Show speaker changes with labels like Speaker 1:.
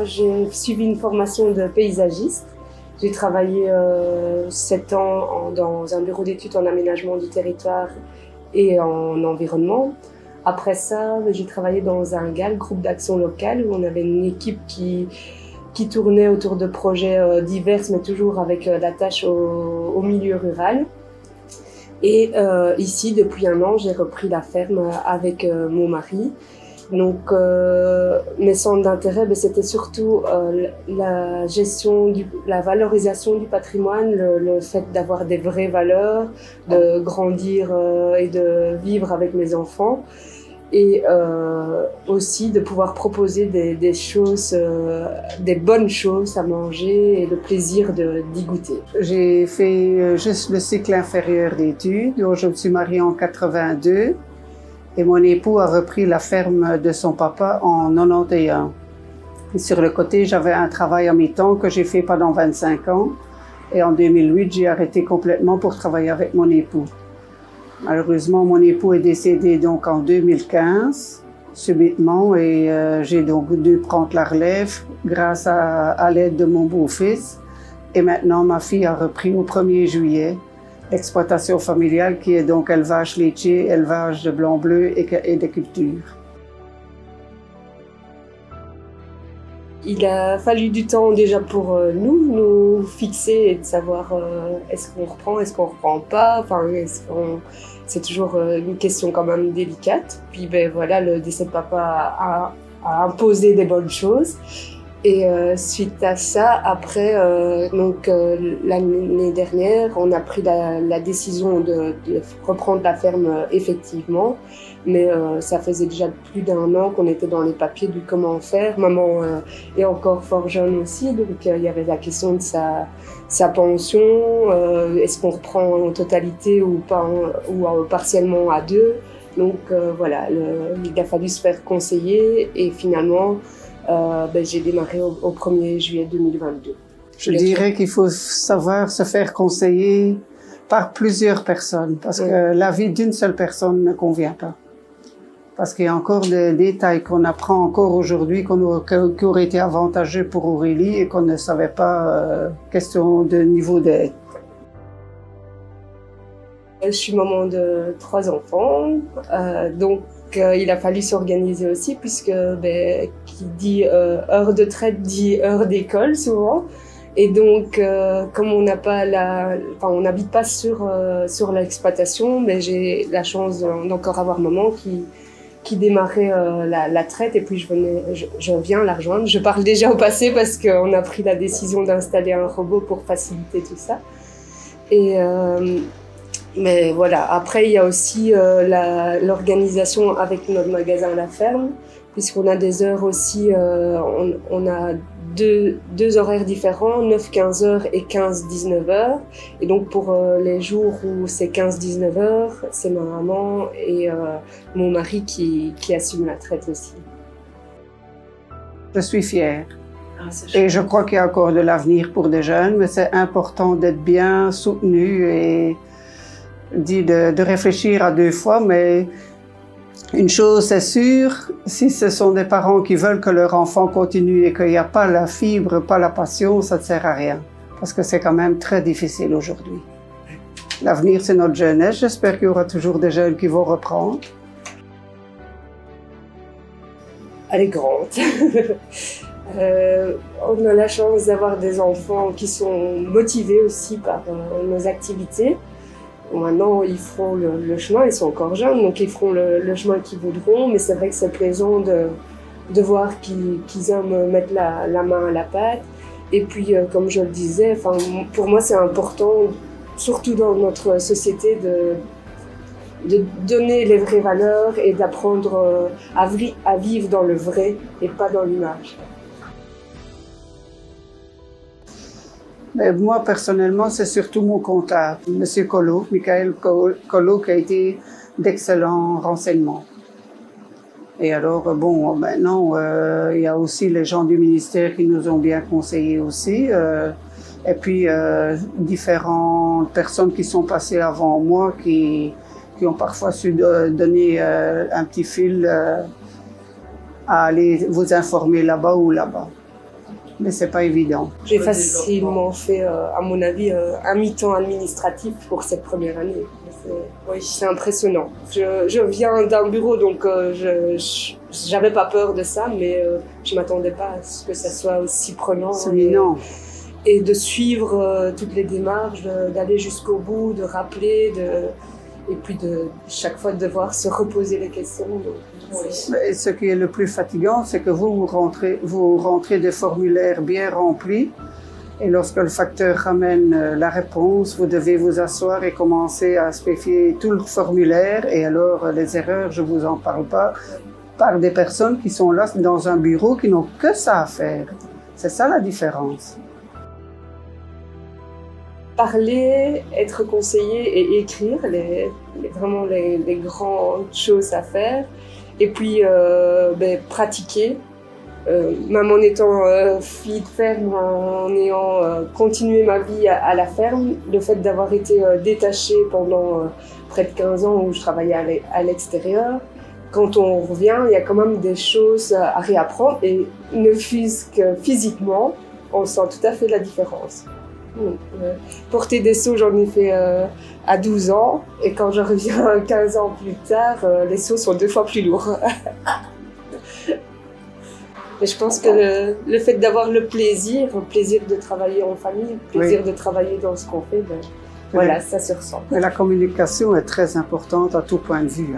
Speaker 1: moi j'ai suivi une formation de paysagiste. J'ai travaillé 7 ans dans un bureau d'études en aménagement du territoire et en environnement. Après ça, j'ai travaillé dans un GAL, groupe d'action locale, où on avait une équipe qui tournait autour de projets divers, mais toujours avec l'attache au milieu rural. Et ici, depuis 1 an, j'ai repris la ferme avec mon mari. Donc, mes centres d'intérêt, c'était surtout la gestion, la valorisation du patrimoine, le fait d'avoir des vraies valeurs, de grandir et de vivre avec mes enfants. Et aussi de pouvoir proposer des choses, des bonnes choses à manger et le plaisir d'y goûter.
Speaker 2: J'ai fait juste le cycle inférieur d'études. Je me suis mariée en 82 et mon époux a repris la ferme de son papa en 91. Et sur le côté, j'avais un travail à mi-temps que j'ai fait pendant 25 ans. Et en 2008, j'ai arrêté complètement pour travailler avec mon époux. Malheureusement, mon époux est décédé donc en 2015, subitement, et j'ai donc dû prendre la relève grâce à l'aide de mon beau-fils. Et maintenant, ma fille a repris au 1er juillet l'exploitation familiale qui est donc élevage laitier, élevage de blanc-bleu et de culture.
Speaker 1: Il a fallu du temps déjà pour nous fixer et de savoir est-ce qu'on reprend, est-ce qu'on reprend pas. Enfin, c'est toujours une question quand même délicate. Puis ben voilà, le décès de papa a imposé des bonnes choses. Et suite à ça, après, l'année dernière, on a pris la décision de reprendre la ferme effectivement. Mais ça faisait déjà plus d'1 an qu'on était dans les papiers du comment faire. Maman est encore fort jeune aussi, donc il y avait la question de sa pension. Est-ce qu'on reprend en totalité ou pas, ou partiellement à 2. Donc voilà, il a fallu se faire conseiller et finalement, j'ai démarré au 1er juillet 2022.
Speaker 2: Je dirais qu'il faut savoir se faire conseiller par plusieurs personnes parce que l'avis d'une seule personne ne convient pas. Parce qu'il y a encore des détails qu'on apprend encore aujourd'hui qui auraient été avantageux pour Aurélie et qu'on ne savait pas, question de niveau d'aide.
Speaker 1: Je suis maman de 3 enfants, donc il a fallu s'organiser aussi puisque qui dit heure de traite dit heure d'école souvent. Et donc, comme on n'a pas on n'habite pas sur l'exploitation, mais j'ai la chance d'encore avoir maman qui démarrait la traite et puis je viens la rejoindre. Je parle déjà au passé parce qu'on a pris la décision d'installer un robot pour faciliter tout ça. Et mais voilà, après il y a aussi l'organisation avec notre magasin à la ferme, puisqu'on a des heures aussi, on a deux horaires différents, 9-15 heures et 15-19 heures. Et donc pour les jours où c'est 15-19 heures, c'est ma maman et mon mari qui assument la traite aussi.
Speaker 2: Je suis fière. Et je crois qu'il y a encore de l'avenir pour des jeunes, mais c'est important d'être bien soutenu et de réfléchir à 2 fois, mais une chose est sûre, si ce sont des parents qui veulent que leur enfant continue et qu'il n'y a pas la fibre, pas la passion, ça ne sert à rien. Parce que c'est quand même très difficile aujourd'hui. L'avenir, c'est notre jeunesse. J'espère qu'il y aura toujours des jeunes qui vont reprendre.
Speaker 1: Elle est grande. On a la chance d'avoir des enfants qui sont motivés aussi par nos activités. Maintenant, ils feront le chemin, ils sont encore jeunes, donc ils feront le chemin qu'ils voudront, mais c'est vrai que c'est plaisant de voir qu'ils aiment mettre la main à la pâte. Et puis, comme je le disais, pour moi, c'est important, surtout dans notre société, de donner les vraies valeurs et d'apprendre à vivre dans le vrai et pas dans l'image.
Speaker 2: Mais moi, personnellement, c'est surtout mon comptable, M. Collot, Michael Collot, qui a été d'excellents renseignements. Et alors, bon, maintenant, il y a aussi les gens du ministère qui nous ont bien conseillés aussi. Et puis, différentes personnes qui sont passées avant moi, qui ont parfois su donner un petit fil à aller vous informer là-bas ou là-bas. Mais c'est pas évident.
Speaker 1: J'ai facilement fait, à mon avis, un mi-temps administratif pour cette première année. Oui, c'est impressionnant. Je viens d'un bureau, donc j'avais pas peur de ça, mais je m'attendais pas à ce que ça soit aussi prenant. Et de suivre toutes les démarches, d'aller jusqu'au bout, de rappeler, et puis de chaque fois de devoir se reposer les questions. Donc, oui.
Speaker 2: Et ce qui est le plus fatigant, c'est que vous rentrez des formulaires bien remplis, et lorsque le facteur ramène la réponse, vous devez vous asseoir et commencer à spécifier tout le formulaire, et alors les erreurs, je vous en parle pas, par des personnes qui sont là dans un bureau qui n'ont que ça à faire. C'est ça la différence.
Speaker 1: Parler, être conseillé et écrire, vraiment les grandes choses à faire. Et puis pratiquer, même en étant fille de ferme, en ayant continué ma vie à la ferme, le fait d'avoir été détachée pendant près de 15 ans où je travaillais à l'extérieur, quand on revient, il y a quand même des choses à réapprendre et ne fût-ce que physiquement, on sent tout à fait la différence. Porter des seaux, j'en ai fait à 12 ans et quand je reviens 15 ans plus tard, les seaux sont 2 fois plus lourds. Mais je pense que le fait d'avoir le plaisir de travailler en famille, le plaisir de travailler dans ce qu'on fait, voilà, ça se ressent.
Speaker 2: Mais la communication est très importante à tout point de vue.